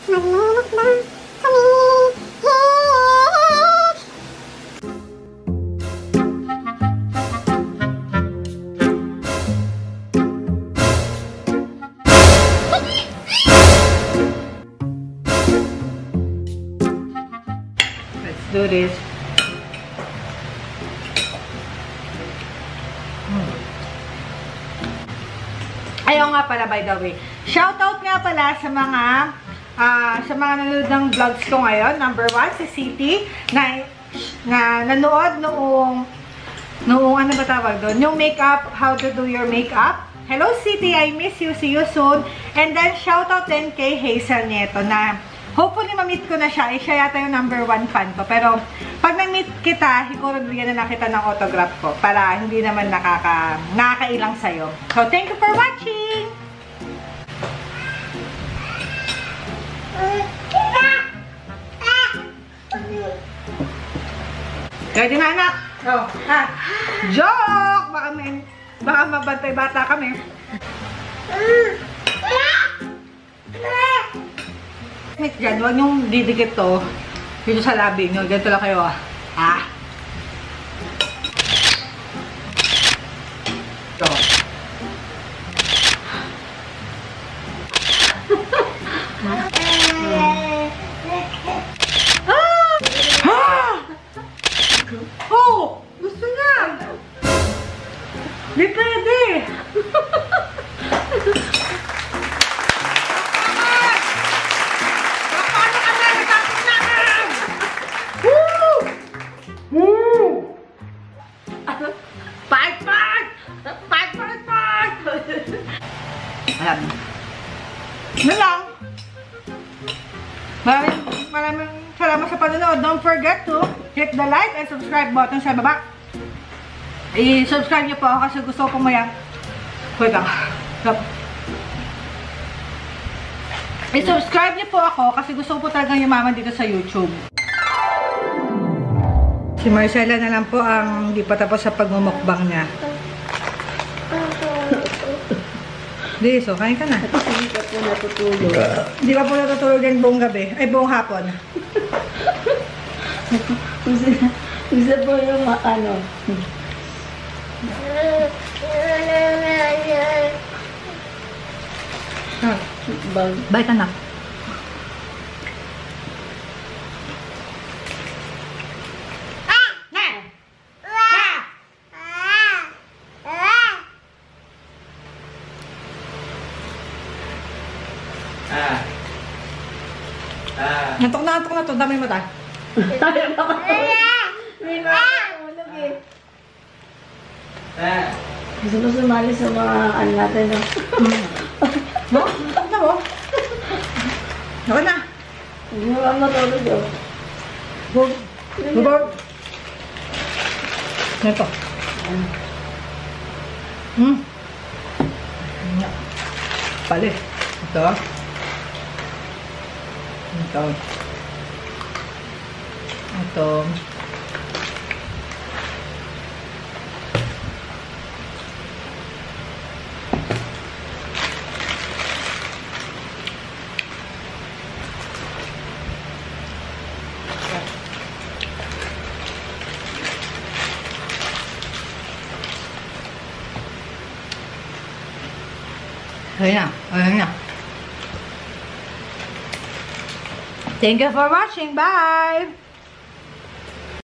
Magmumukbang kami. Let's do this. Ayaw nga pala, by the way. Shoutout nga pala sa mga nanonood ng vlogs ko ngayon. Number 1, si City, na nanood noong ano ba tawag doon? Yung makeup, how to do your makeup. Hello, City, I miss you. See you soon. And then, shoutout din kay Hazel Nieto na hopefully, ma-meet ko na siya. Siya yata yung number 1 fan ko. Pero, pag na-meet kita, siguro bigyan na kita ng autograph ko para hindi naman nakakailang sa'yo. So, thank you for watching! Ready na, anak? Oh, ha? Joke! Baka mabantay bata kami. Diyan, huwag niyong didikit to dito sa labi niyo. Ganito lang kayo, ah. Ah. Ito. Oh! Gusto niya! Di pwede! Ayan. Yun lang. Maraming salamat sa panonood. Don't forget to hit the like and subscribe button sa baba. I-subscribe niyo po ako kasi gusto ko pumayang. Wait lang. I-subscribe niyo po ako kasi gusto ko po talagang yumaman dito sa YouTube. Si Marcela na lang po ang hindi pa tapos sa pagmumukbang niya. Di, so kain ka na. Hindi ka po natutulog. Di ba po natutulog yan buong gabi? Ay, buong hapon. Gusto po yung ano. Bye ka na. Natok na to. Dami mata. Gusto mo sumali sa mga ano natin, no? No? Ano mo? Ako na. Hindi mo ba matulog, oh? Bubog. Ito. Pali. Ito. Ito. Ito. Ayan na. Thank you for watching. Bye!